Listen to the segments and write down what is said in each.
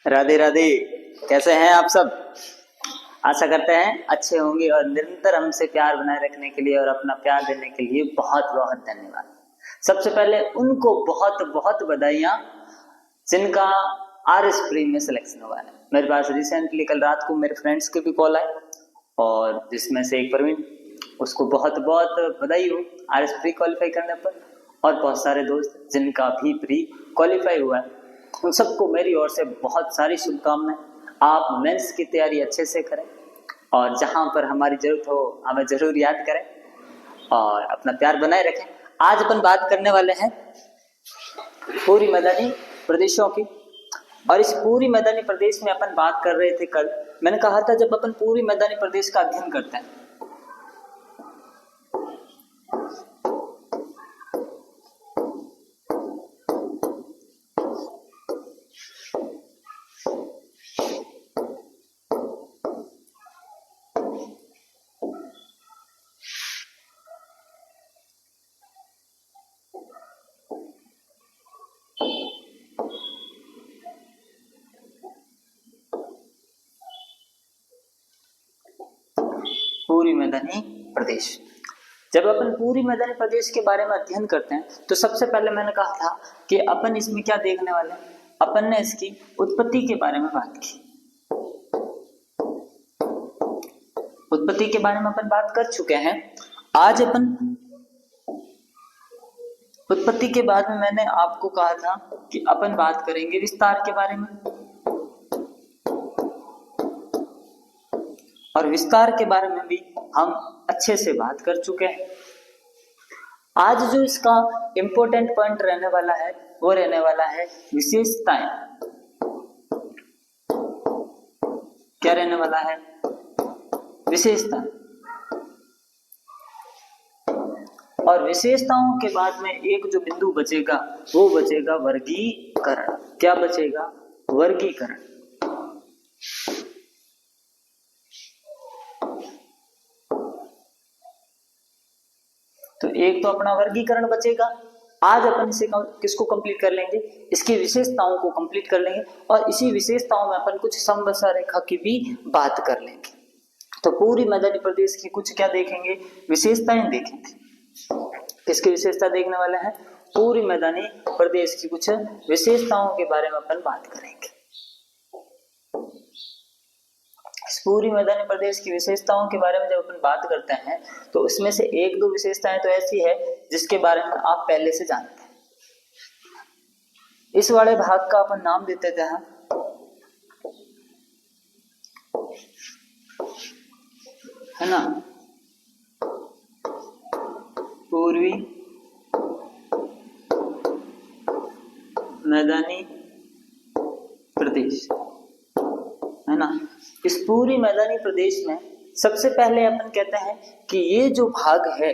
राधे राधे। कैसे हैं आप सब? आशा करते हैं अच्छे होंगे और निरंतर हमसे प्यार बनाए रखने के लिए और अपना प्यार देने के लिए बहुत बहुत धन्यवाद। सबसे पहले उनको बहुत बहुत बधाइयाँ जिनका आरएस प्री में सिलेक्शन हुआ है। मेरे पास रिसेंटली कल रात को मेरे फ्रेंड्स के भी कॉल आए और जिसमें से एक प्रवीण, उसको बहुत बहुत बधाई हो आरएस प्री क्वालिफाई करने पर, और बहुत सारे दोस्त जिनका भी प्री क्वालिफाई हुआ है उन सबको मेरी ओर से बहुत सारी शुभकामनाएं। आप मेंस की तैयारी अच्छे से करें और जहां पर हमारी जरूरत हो हमें जरूर याद करें और अपना प्यार बनाए रखें। आज अपन बात करने वाले हैं पूरी मैदानी प्रदेशों की, और इस पूरी मैदानी प्रदेश में अपन बात कर रहे थे कल। मैंने कहा था जब अपन पूरी मैदानी प्रदेश का अध्ययन करते हैं पूरी मैदानी प्रदेश। जब अपन पूरी मैदानी प्रदेश के बारे में अध्ययन करते हैं तो सबसे पहले मैंने कहा था कि अपन इसमें क्या देखने वाले हैं। अपन ने इसकी उत्पत्ति के बारे में बात की। उत्पत्ति के बारे में अपन बात कर चुके हैं। आज अपन उत्पत्ति के बाद में मैंने आपको कहा था कि अपन बात करेंगे विस्तार के बारे में, और विस्तार के बारे में भी हम अच्छे से बात कर चुके हैं। आज जो इसका इंपॉर्टेंट पॉइंट रहने वाला है वो रहने वाला है विशेषताएं। क्या रहने वाला है? विशेषता। और विशेषताओं के बाद में एक जो बिंदु बचेगा वो बचेगा वर्गीकरण। क्या बचेगा? वर्गीकरण। तो एक तो अपना वर्गीकरण बचेगा। आज अपन इसे किसको कंप्लीट कर लेंगे? इसकी विशेषताओं को कंप्लीट कर लेंगे और इसी विशेषताओं में अपन कुछ समवर्षा रेखा की भी बात कर लेंगे। तो पूरी मैदानी प्रदेश की कुछ क्या देखेंगे? विशेषताएं देखेंगे। किसकी विशेषता देखने वाले हैं? पूरी मैदानी प्रदेश की कुछ विशेषताओं के बारे में अपन बात करेंगे। इस पूरी मैदानी प्रदेश की विशेषताओं के बारे में जब अपन बात करते हैं तो उसमें से एक दो विशेषताएं तो ऐसी है जिसके बारे में आप पहले से जानते हैं। इस वाले भाग का अपन नाम देते थे है ना, पूर्वी मैदानी प्रदेश, है ना। इस पूरी मैदानी प्रदेश में सबसे पहले अपन कहते हैं कि ये जो भाग है,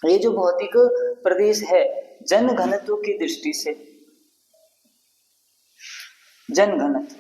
ये जो भौतिक प्रदेश है, जन घनत्व की दृष्टि से, जन घनत्व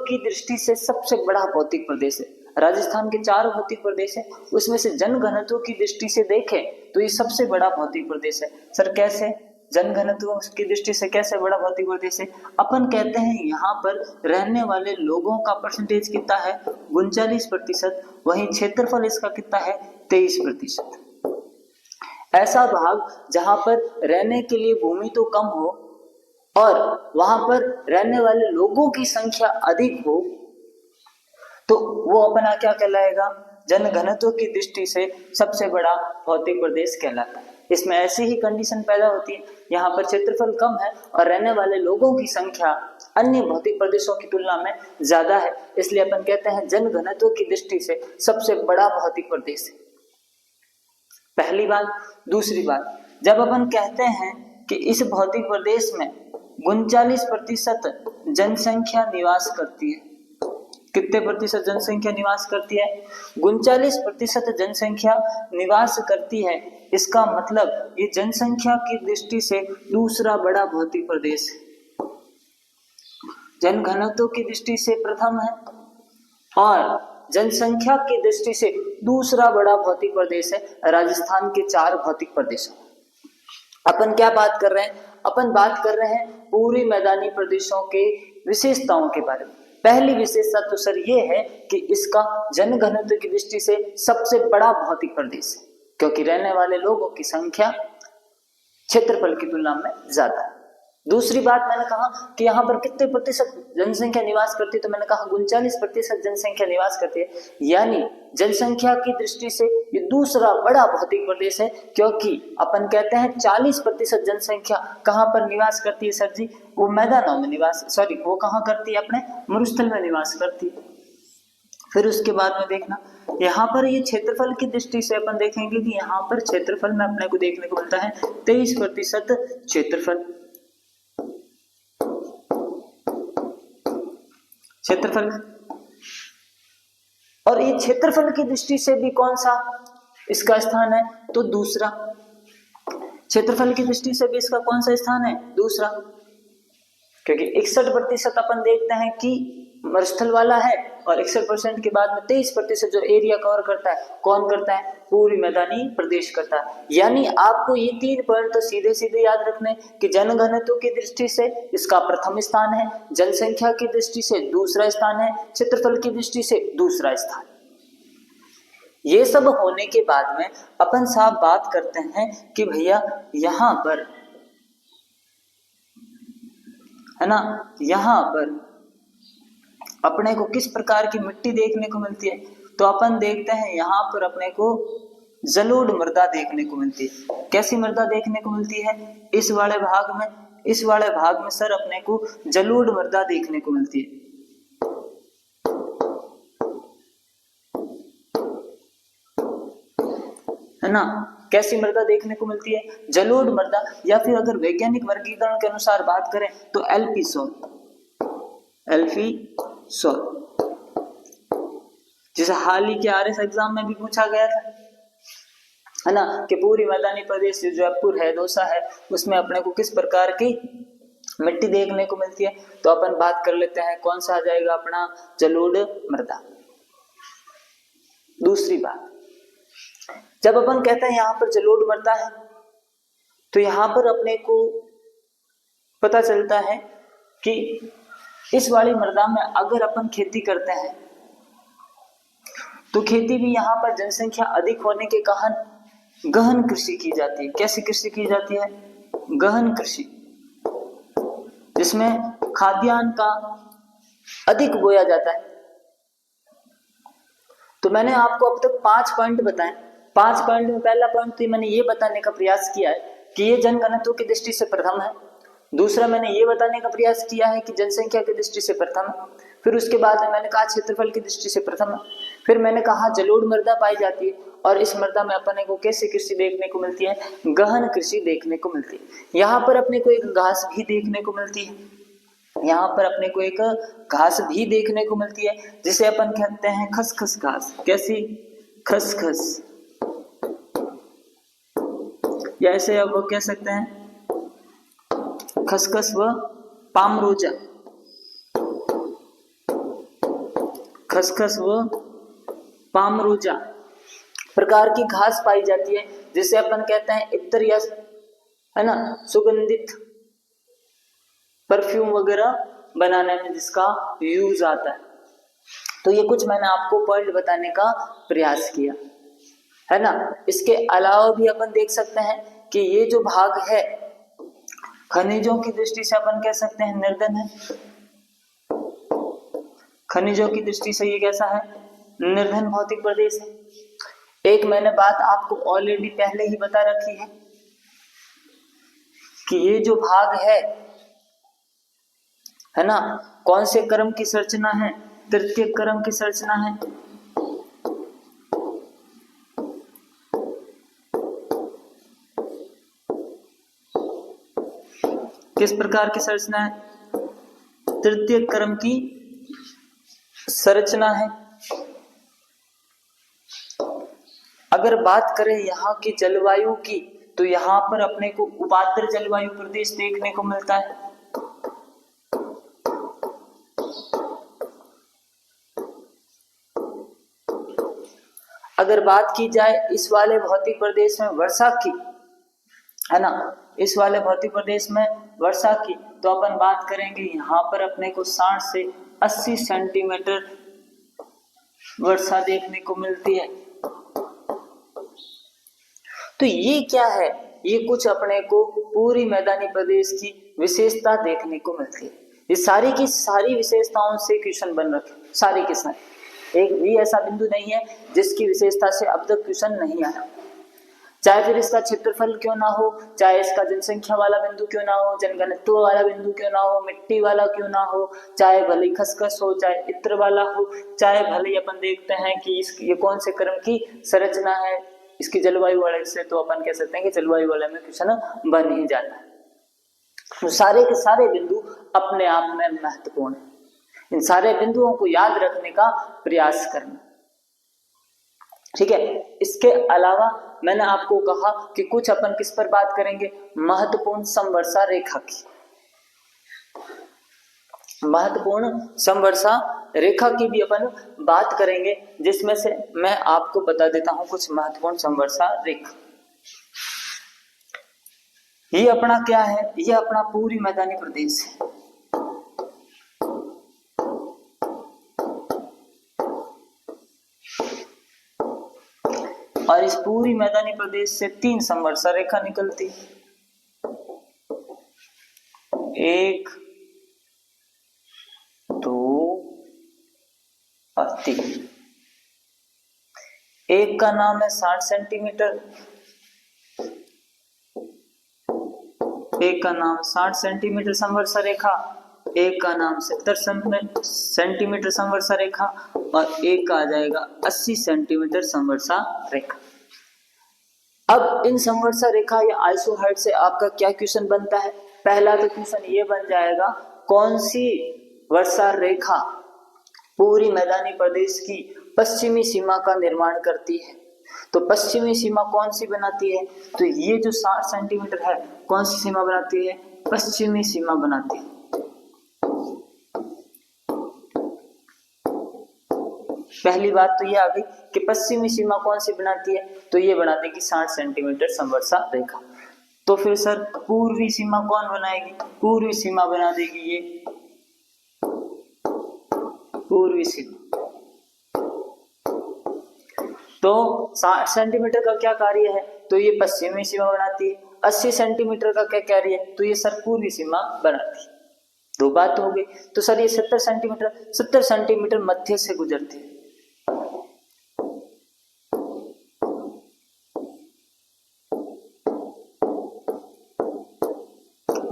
की दृष्टि से सबसे बड़ा भौतिक प्रदेश है। राजस्थान के 4 भौतिक प्रदेश है, उसमें से जन घनत्व की दृष्टि से देखें तो ये सबसे बड़ा भौतिक प्रदेश है। सर कैसे? जन घनत्व की दृष्टि से कैसे बड़ा भौतिक प्रदेश है? अपन कहते हैं यहाँ पर रहने वाले लोगों का परसेंटेज कितना है? 39%। वहीं क्षेत्रफल इसका कितना है? 23%। ऐसा भाग जहां पर रहने के लिए भूमि तो कम हो और वहां पर रहने वाले लोगों की संख्या अधिक हो तो वो अपना क्या कहलाएगा? जन घनत्व की दृष्टि से सबसे बड़ा भौतिक प्रदेश कहलाता है। इसमें ऐसी ही कंडीशन पैदा होती है, यहाँ पर क्षेत्रफल कम है और रहने वाले लोगों की संख्या अन्य भौतिक प्रदेशों की तुलना में ज्यादा है, इसलिए अपन कहते हैं जन घनत्व की दृष्टि से सबसे बड़ा भौतिक प्रदेश है। पहली बात। दूसरी बात, जब अपन कहते हैं कि इस भौतिक प्रदेश में 39% जनसंख्या निवास करती है। कितने प्रतिशत जनसंख्या निवास करती है? 39% जनसंख्या निवास करती है। इसका मतलब ये जनसंख्या की दृष्टि से दूसरा बड़ा भौतिक प्रदेश है। जन घनत्व की दृष्टि से प्रथम है और जनसंख्या की दृष्टि से दूसरा बड़ा भौतिक प्रदेश है राजस्थान के 4 भौतिक प्रदेशों। अपन क्या बात कर रहे हैं? अपन बात कर रहे हैं पूर्वी मैदानी प्रदेशों के विशेषताओं के बारे में। पहली विशेषता तो सर ये है कि इसका जनघनत्व की दृष्टि से सबसे बड़ा भौतिक प्रदेश है, क्योंकि रहने वाले लोगों की संख्या क्षेत्रफल की तुलना में ज्यादा है। दूसरी बात मैंने कहा कि यहाँ पर कितने प्रतिशत जनसंख्या निवास करती है, तो मैंने कहा 39% जनसंख्या निवास करती है, यानी जनसंख्या की दृष्टि से ये दूसरा बड़ा भौतिक प्रदेश है, क्योंकि अपन कहते हैं 40% जनसंख्या कहाँ पर निवास करती है सर जी? वो मैदानों में निवास, सॉरी वो कहाँ करती है? अपने मरुस्थल में निवास करती है। फिर उसके बाद में देखना यहाँ पर ये क्षेत्रफल की दृष्टि से अपन देखेंगे कि यहाँ पर क्षेत्रफल में अपने को देखने को मिलता है 23% क्षेत्रफल। और ये क्षेत्रफल की दृष्टि से भी कौन सा इसका स्थान है? तो दूसरा। क्षेत्रफल की दृष्टि से भी इसका कौन सा स्थान है? दूसरा, क्योंकि 61% अपन देखते हैं कि मरुस्थल वाला है और 61% के बाद में 23% जो एरिया कवर करता है कौन करता है? पूर्वी मैदानी प्रदेश करता है। यानी आपको ये 3 पॉइंट तो सीधे सीधे याद रखने कि जनघनत्व की दृष्टि से इसका प्रथम स्थान है, जनसंख्या की दृष्टि से दूसरा स्थान है, क्षेत्रफल की दृष्टि से दूसरा स्थान। ये सब होने के बाद में अपन साफ बात करते हैं कि भैया यहाँ पर है ना, यहाँ पर अपने को किस प्रकार की मिट्टी देखने को मिलती है? तो अपन देखते हैं यहाँ पर अपने को जलोढ़ मृदा देखने को मिलती है। कैसी मृदा देखने को मिलती है? इस वाले भाग में सर अपने को जलोढ़ मृदा देखने को मिलती है ना। कैसी मृदा देखने को मिलती है? जलोढ़ मृदा, या फिर अगर वैज्ञानिक वर्गीकरण के अनुसार बात करें तो एलपी सॉइल, जिसे हाल ही के आरएस एग्जाम में भी पूछा गया था, है ना, कि पूरी मैदानी प्रदेश जो जयपुर है, दौसा है, उसमें अपने को किस प्रकार की मिट्टी देखने को मिलती है? तो अपन बात कर लेते हैं कौन सा आ जाएगा अपना? जलोढ़ मृदा। दूसरी बात, जब अपन कहते हैं यहाँ पर जलोढ़ मृदा है, तो यहाँ पर अपने को पता चलता है कि इस वाली मृदा में अगर अपन खेती करते हैं तो खेती भी यहाँ पर जनसंख्या अधिक होने के कारण गहन कृषि की जाती है। कैसी कृषि की जाती है? गहन कृषि, जिसमें खाद्यान्न का अधिक बोया जाता है। तो मैंने आपको अब तक 5 पॉइंट बताए। 5 पॉइंट में पहला पॉइंट तो मैंने ये बताने का प्रयास किया है कि ये जनघनत्व की दृष्टि से प्रथम है। दूसरा, मैंने ये बताने का प्रयास किया है कि जनसंख्या की दृष्टि से प्रथम है। फिर उसके बाद में मैंने कहा क्षेत्रफल की दृष्टि से प्रथम है। फिर मैंने कहा जलोढ़ मृदा पाई जाती है, और इस मृदा में अपने को कैसी कृषि देखने को मिलती है? गहन कृषि देखने को मिलती है। यहाँ पर अपने को एक घास भी देखने को मिलती है, यहाँ पर अपने को एक घास भी देखने को मिलती है, जिसे अपन कहते हैं खसखस घास। कैसी? खसखस, या ऐसे अब वो कह सकते हैं खसखस व पामरोजा। खसखस व पामरोजा प्रकार की घास पाई जाती है, जिसे अपन कहते हैं इत्र, या है ना, सुगंधित परफ्यूम वगैरह बनाने में जिसका यूज आता है। तो ये कुछ मैंने आपको पॉइंट बताने का प्रयास किया, है ना। इसके अलावा भी अपन देख सकते हैं कि ये जो भाग है खनिजों की दृष्टि से अपन कह सकते हैं निर्धन है। खनिजों की दृष्टि से ये कैसा है? निर्धन भौतिक प्रदेश है। एक मैंने बात आपको ऑलरेडी पहले ही बता रखी है कि ये जो भाग है ना, कौन से क्रम की संरचना है? तृतीय क्रम की संरचना है। किस प्रकार की संरचना है? तृतीय क्रम की संरचना है। अगर बात करें यहाँ की जलवायु की, तो यहाँ पर अपने को उपात्र जलवायु प्रदेश देखने को मिलता है। अगर बात की जाए इस वाले भौतिक प्रदेश में वर्षा की, है ना, इस वाले भौतिक प्रदेश में वर्षा की, तो अपन बात करेंगे यहाँ पर अपने को 60 से 80 सेंटीमीटर वर्षा देखने को मिलती है। तो ये क्या है, ये कुछ अपने को पूरी मैदानी प्रदेश की विशेषता देखने को मिलती है। ये सारी की सारी विशेषताओं से क्वेश्चन बन रखे, सारी के सारे, एक भी ऐसा बिंदु नहीं है जिसकी विशेषता से अब तक क्वेश्चन नहीं आया। चाहे फिर इसका क्षेत्रफल क्यों ना हो, चाहे इसका जनसंख्या वाला बिंदु क्यों ना हो, जनघनत्व वाला बिंदु क्यों ना हो, मिट्टी वाला क्यों ना हो, चाहे भले खसखस हो, चाहे इत्र वाला हो, चाहे भले अपन देखते हैं कि ये कौन से क्रम की संरचना है, इसकी जलवायु वाले से, तो अपन कह सकते हैं कि जलवायु वाले में क्वेश्चन बन ही जाता है। तो सारे के सारे बिंदु अपने आप में महत्वपूर्ण है। इन सारे बिंदुओं को याद रखने का प्रयास करना, ठीक है। इसके अलावा मैंने आपको कहा कि कुछ अपन किस पर बात करेंगे, महत्वपूर्ण समवर्षा रेखा की, महत्वपूर्ण समवर्षा रेखा की भी अपन बात करेंगे, जिसमें से मैं आपको बता देता हूं कुछ महत्वपूर्ण समवर्षा रेखा। ये अपना क्या है, ये अपना पूरी मैदानी प्रदेश है। और इस पूरी मैदानी प्रदेश से 3 समवर्षा रेखा निकलती है, 1, 2 और 3। एक का नाम है 60 सेंटीमीटर, एक का नाम 60 सेंटीमीटर समवर्षा रेखा, एक का नाम 70 सेंटीमीटर समवर्षा रेखा, और एक का आ जाएगा 80 सेंटीमीटर समवर्षा रेखा। अब इन समवर्षा रेखा या आइसोहाइड से आपका क्या क्वेश्चन बनता है, पहला तो क्वेश्चन ये बन जाएगा, कौन सी वर्षा रेखा पूरी मैदानी प्रदेश की पश्चिमी सीमा का निर्माण करती है। तो पश्चिमी सीमा कौन सी बनाती है, तो ये जो 60 सेंटीमीटर है कौन सी सीमा बनाती है, पश्चिमी सीमा बनाती है। पहली बात तो ये आ गई कि पश्चिमी सीमा कौन सी बनाती है, तो ये बना देगी 60 सेंटीमीटर समवर्षा रेखा। तो फिर सर पूर्वी सीमा कौन बनाएगी, पूर्वी सीमा बना देगी ये पूर्वी सीमा। तो 60 सेंटीमीटर का क्या कार्य है, तो ये पश्चिमी सीमा बनाती है। 80 सेंटीमीटर का क्या कार्य है, तो ये सर पूर्वी सीमा बनाती है। दो बात हो गई। तो सर ये 70 सेंटीमीटर मध्य से गुजरती है,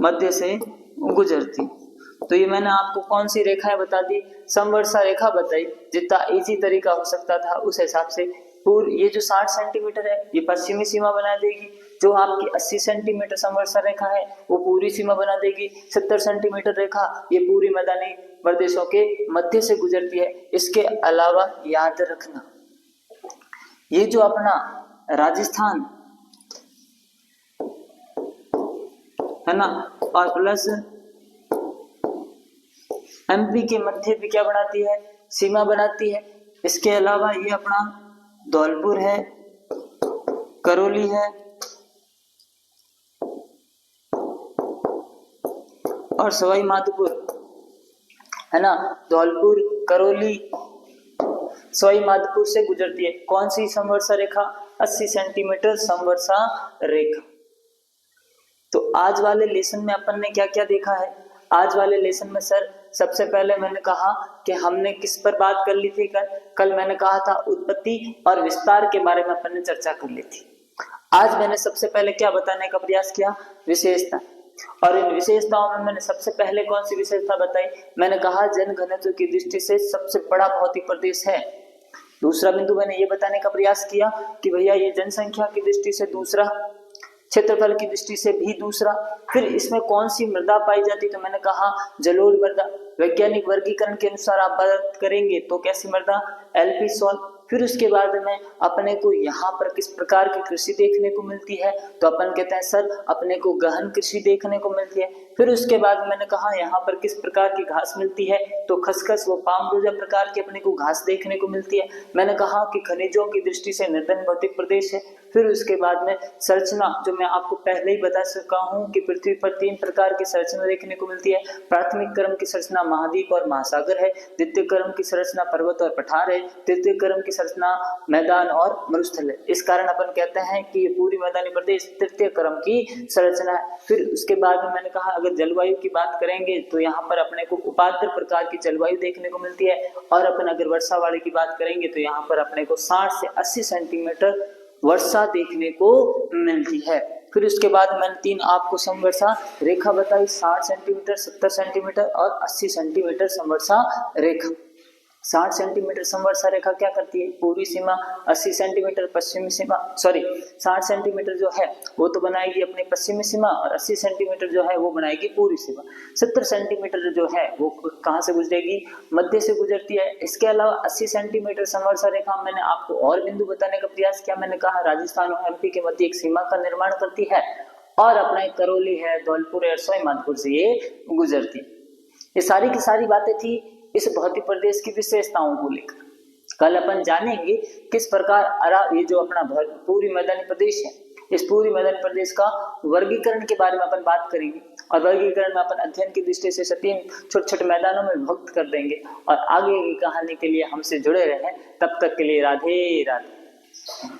मध्य से गुजरती। तो ये मैंने आपको कौन सी रेखाएं बता दी, समवर्षा रेखा बताई, जितना इजी तरीका हो सकता था उस हिसाब से। ये जो 60 सेंटीमीटर है ये पश्चिमी सीमा बना देगी, जो आपकी 80 सेंटीमीटर समवर्षा रेखा है वो पूरी सीमा बना देगी, 70 सेंटीमीटर रेखा ये पूरी मैदानी प्रदेशों के मध्य से गुजरती है। इसके अलावा याद रखना ये जो अपना राजस्थान है ना, और प्लस एमपी के मध्य भी क्या बनाती है, सीमा बनाती है। इसके अलावा ये अपना धौलपुर है, करौली है और सवाई माधोपुर है ना। धौलपुर, करौली, सवाई माधोपुर से गुजरती है कौन सी समवर्षा रेखा, 80 सेंटीमीटर समवर्षा रेखा। तो आज वाले लेसन में अपन ने क्या क्या देखा है, आज वाले लेसन में सर सबसे पहले मैंने कहा कि हमने किस पर बात कर ली थी, कल मैंने कहा था उत्पत्ति और विस्तार के बारे में अपन ने चर्चा कर ली थी। आज मैंने सबसे पहले क्या बताने का प्रयास किया, विशेषता। और इन विशेषताओं में मैंने सबसे पहले कौन सी विशेषता बताई, मैंने कहा जनघनत्व की दृष्टि से सबसे बड़ा भौतिक प्रदेश है। दूसरा बिंदु मैंने ये बताने का प्रयास किया कि भैया ये जनसंख्या की दृष्टि से दूसरा, क्षेत्रफल की दृष्टि से भी दूसरा। फिर इसमें कौन सी मृदा पाई जाती, तो मैंने कहा जलोढ़ मृदा। वैज्ञानिक वर्गीकरण के अनुसार आप बात करेंगे तो कैसी मृदा, एलपी सॉल्ट। फिर उसके बाद में अपने को यहाँ पर किस प्रकार की कृषि देखने को मिलती है, तो अपन कहते हैं सर अपने को गहन कृषि देखने को मिलती है। फिर उसके बाद मैंने कहा यहाँ पर किस प्रकार की घास मिलती है, तो खसखस व पामरोजा प्रकार की अपने को घास देखने को मिलती है। मैंने कहा कि खनिजों की दृष्टि से निर्धन भौतिक प्रदेश है। फिर उसके बाद में संरचना, जो मैं आपको पहले ही बता चुका हूँ कि पृथ्वी पर 3 प्रकार की संरचना देखने को मिलती है। प्राथमिक क्रम की संरचना महाद्वीप और महासागर है, द्वितीय क्रम की संरचना पर्वत और पठार है, तृतीय क्रम की संरचना मैदान और मरुस्थल है। इस कारण अपन कहते हैं कि ये पूरी मैदानी प्रदेश तृतीय क्रम की संरचना है। फिर उसके बाद में मैंने कहा अगर जलवायु की बात करेंगे तो यहाँ पर अपने को उपाद्र प्रकार की जलवायु देखने को मिलती है, और अपन अगर वर्षा वाले की बात करेंगे तो यहाँ पर अपने को 60 से 80 सेंटीमीटर वर्षा देखने को मिलती है। फिर उसके बाद मैंने 3 आपको समवर्षा रेखा बताई, 60 सेंटीमीटर, 70 सेंटीमीटर और 80 सेंटीमीटर समवर्षा रेखा। 60 सेंटीमीटर समवर्षा रेखा क्या करती है, पूर्वी सीमा, 80 सेंटीमीटर पश्चिमी सीमा, 60 सेंटीमीटर जो है वो तो बनाएगी अपनी पश्चिमी सीमा, और 80 सेंटीमीटर जो है वो बनाएगी पूर्वी सीमा। 70 सेंटीमीटर जो है वो कहाँ से गुजरेगी, मध्य से गुजरती है। इसके अलावा 80 सेंटीमीटर समवर्षा रेखा मैंने आपको और बिंदु बताने का प्रयास किया। मैंने कहा राजस्थान और एमपी के मध्य एक सीमा का निर्माण करती है, और अपना एक करौली है, धौलपुर है, सवाई माधोपुर से ये गुजरती। ये सारी की सारी बातें थी इस भौतिक प्रदेश की विशेषताओं को लेकर। कल अपन जानेंगे किस प्रकार ये जो अपना पूरी मैदानी प्रदेश है, इस पूरी मैदानी प्रदेश का वर्गीकरण के बारे में अपन बात करेंगे, और वर्गीकरण में अपन अध्ययन की दृष्टि से 3 छोटे-छोटे मैदानों में विभक्त कर देंगे। और आगे की कहानी के लिए हमसे जुड़े रहें। तब तक के लिए राधे राधे।